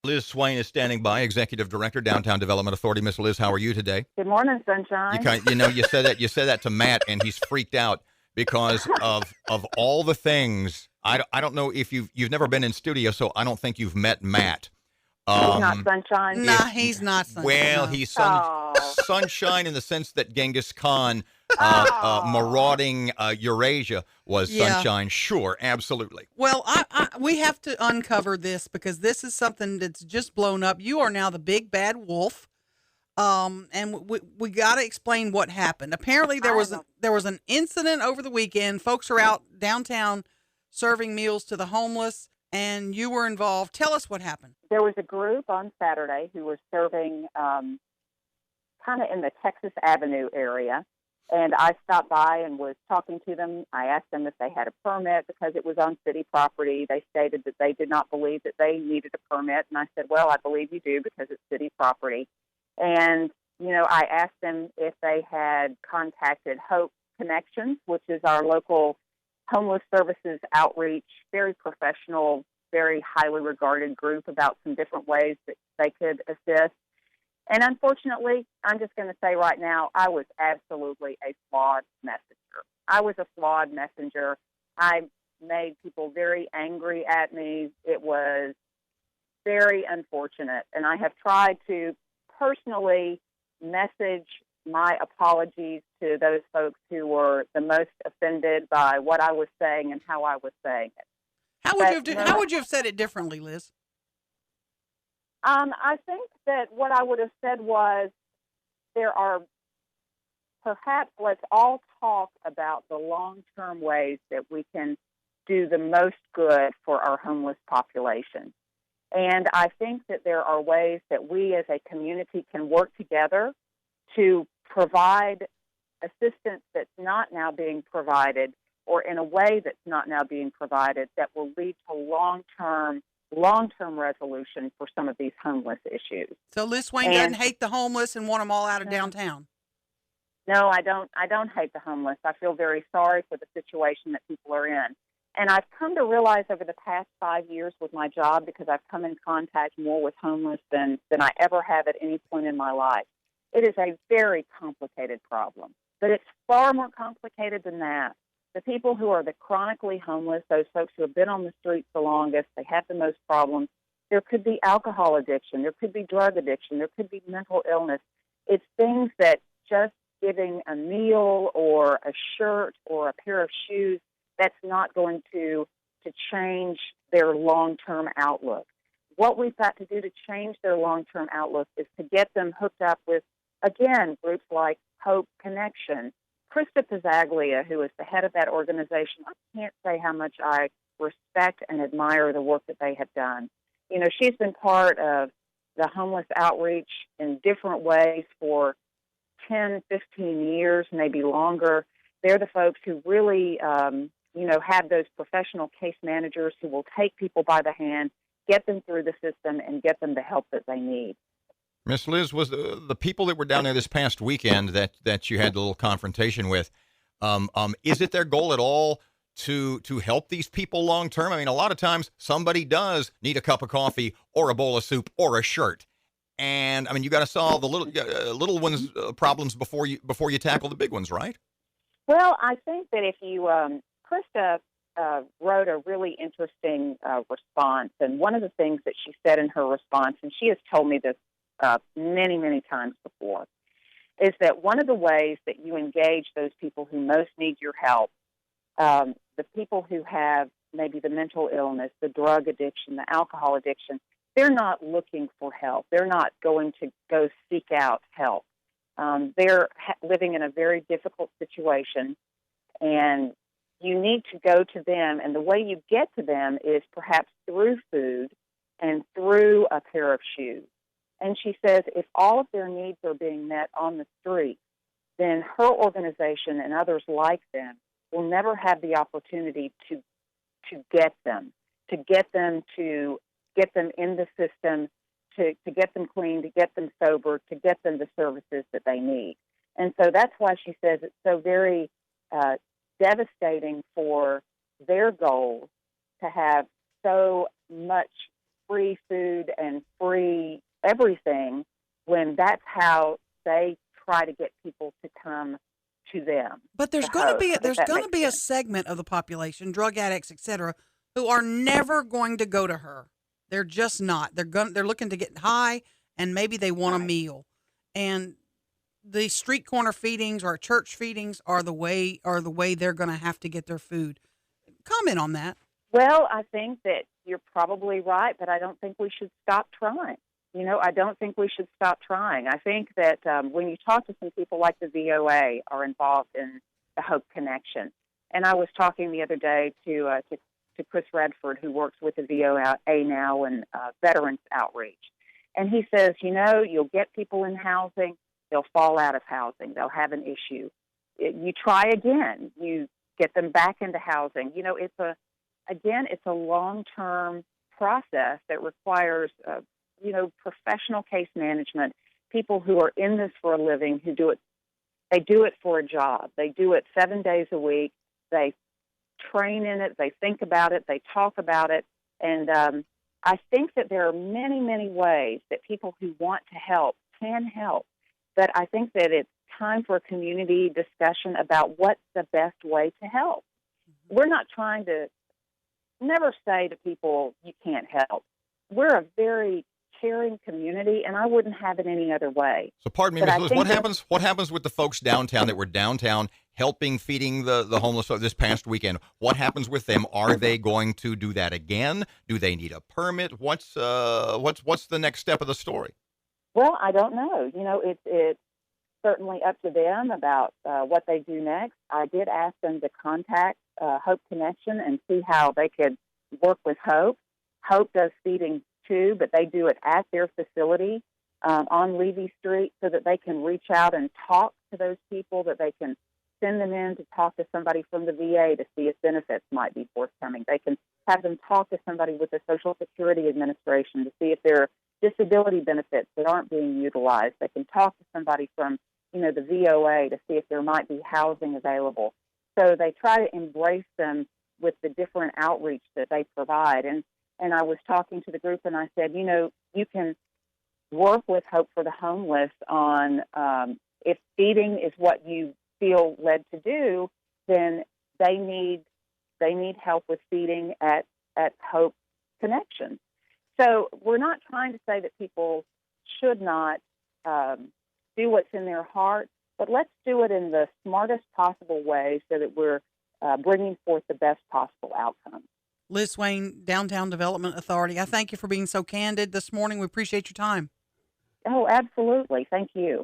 Liz Swaine is standing by, Executive Director, Downtown Development Authority. Miss Liz, how are you today? Good morning, sunshine. You said that to Matt, and he's freaked out because of all the things. I don't know if you've never been in studio, so I don't think you've met Matt. He's not sunshine. Nah, he's not sunshine. Well, no. he's Oh. sunshine in the sense that Genghis Khan Oh. marauding Eurasia was Yeah. sunshine. Sure, absolutely. Well, we have to uncover this because this is something that's just blown up. You are now the big bad wolf, and we got to explain what happened. Apparently, there was an incident over the weekend. Folks are out downtown serving meals to the homeless, and you were involved. Tell us what happened. There was a group on Saturday who was serving kind of in the Texas Avenue area, and I stopped by and was talking to them. I asked them if they had a permit because it was on city property. They stated that they did not believe that they needed a permit, and I said, well, I believe you do because it's city property. And, I asked them if they had contacted Hope Connections, which is our local homeless services outreach, very professional, very highly regarded group about some different ways that they could assist. And unfortunately, I'm just going to say right now, I was absolutely a flawed messenger. I was a flawed messenger. I made people very angry at me. It was very unfortunate. And I have tried to personally message my apologies to those folks who were the most offended by what I was saying and how I was saying it. How would you have said it differently, Liz? I think that what I would have said was perhaps let's all talk about the long-term ways that we can do the most good for our homeless population. And I think that there are ways that we as a community can work together to provide assistance that's not now being provided or in a way that's not now being provided that will lead to long-term resolution for some of these homeless issues. So Liz Swaine doesn't hate the homeless and want them all out of downtown? No, I don't hate the homeless. I feel very sorry for the situation that people are in. And I've come to realize over the past 5 years with my job, because I've come in contact more with homeless than I ever have at any point in my life, it is a very complicated problem. But it's far more complicated than that. The people who are the chronically homeless, those folks who have been on the streets the longest, they have the most problems. There could be alcohol addiction. There could be drug addiction. There could be mental illness. It's things that just giving a meal or a shirt or a pair of shoes, that's not going to change their long-term outlook. What we've got to do to change their long-term outlook is to get them hooked up with, again, groups like Hope Connection. Krista Pizzaglia, who is the head of that organization, I can't say how much I respect and admire the work that they have done. She's been part of the homeless outreach in different ways for 10, 15 years, maybe longer. They're the folks who really, have those professional case managers who will take people by the hand, get them through the system, and get them the help that they need. Miss Liz, was the people that were down there this past weekend that you had the little confrontation with, is it their goal at all to help these people long term? I mean, a lot of times somebody does need a cup of coffee or a bowl of soup or a shirt, and I mean, you got to solve the little ones' problems before you tackle the big ones, right? Well, I think that if you Krista wrote a really interesting response, and one of the things that she said in her response, and she has told me this many, many times before, is that one of the ways that you engage those people who most need your help, the people who have maybe the mental illness, the drug addiction, the alcohol addiction, they're not looking for help. They're not going to go seek out help. They're living in a very difficult situation, and you need to go to them, and the way you get to them is perhaps through food and through a pair of shoes. And she says if all of their needs are being met on the street, then her organization and others like them will never have the opportunity to get them in the system, to get them clean, to get them sober, to get them the services that they need. And so that's why she says it's so very devastating for their goals to have so much free food and free everything when that's how they try to get people to come to them. But there's to going to host, be if there's that going to makes be a sense. segment of the population, drug addicts, etc., who are never going to go to her. They're just not. They're looking to get high, and maybe they want a Right. meal. And the street corner feedings or church feedings are the way they're going to have to get their food. Comment on that. Well, I think that you're probably right, but I don't think we should stop trying. I don't think we should stop trying. I think that when you talk to some people like the VOA are involved in the Hope Connection, and I was talking the other day to Chris Redford, who works with the VOA now in Veterans Outreach, and he says, you'll get people in housing, they'll fall out of housing, they'll have an issue. You try again, you get them back into housing. It's a long-term process that requires, professional case management, people who are in this for a living, who do it. They do it for a job. They do it 7 days a week. They train in it. They think about it. They talk about it. And I think that there are many, many ways that people who want to help can help. But I think that it's time for a community discussion about what's the best way to help. We're not trying to never say to people, you can't help. We're a very caring community, and I wouldn't have it any other way. So pardon me, But Ms. I Lewis, think what happens with the folks downtown that were downtown helping feeding the homeless this past weekend? What happens with them? Are they going to do that again? Do they need a permit? What's the next step of the story? Well, I don't know. It's certainly up to them about what they do next. I did ask them to contact Hope Connection and see how they could work with Hope. Hope does feeding too, but they do it at their facility on Levy Street so that they can reach out and talk to those people, that they can send them in to talk to somebody from the VA to see if benefits might be forthcoming. They can have them talk to somebody with the Social Security Administration to see if there are disability benefits that aren't being utilized. They can talk to somebody from, the VOA to see if there might be housing available. So they try to embrace them with the different outreach that they provide. And I was talking to the group and I said, you can work with Hope for the Homeless on if feeding is what you feel led to do, then they need help with feeding at Hope Connection. So we're not trying to say that people should not do what's in their heart, but let's do it in the smartest possible way so that we're bringing forth the best possible outcome. Liz Swaine, Downtown Development Authority, I thank you for being so candid this morning. We appreciate your time. Oh, absolutely. Thank you.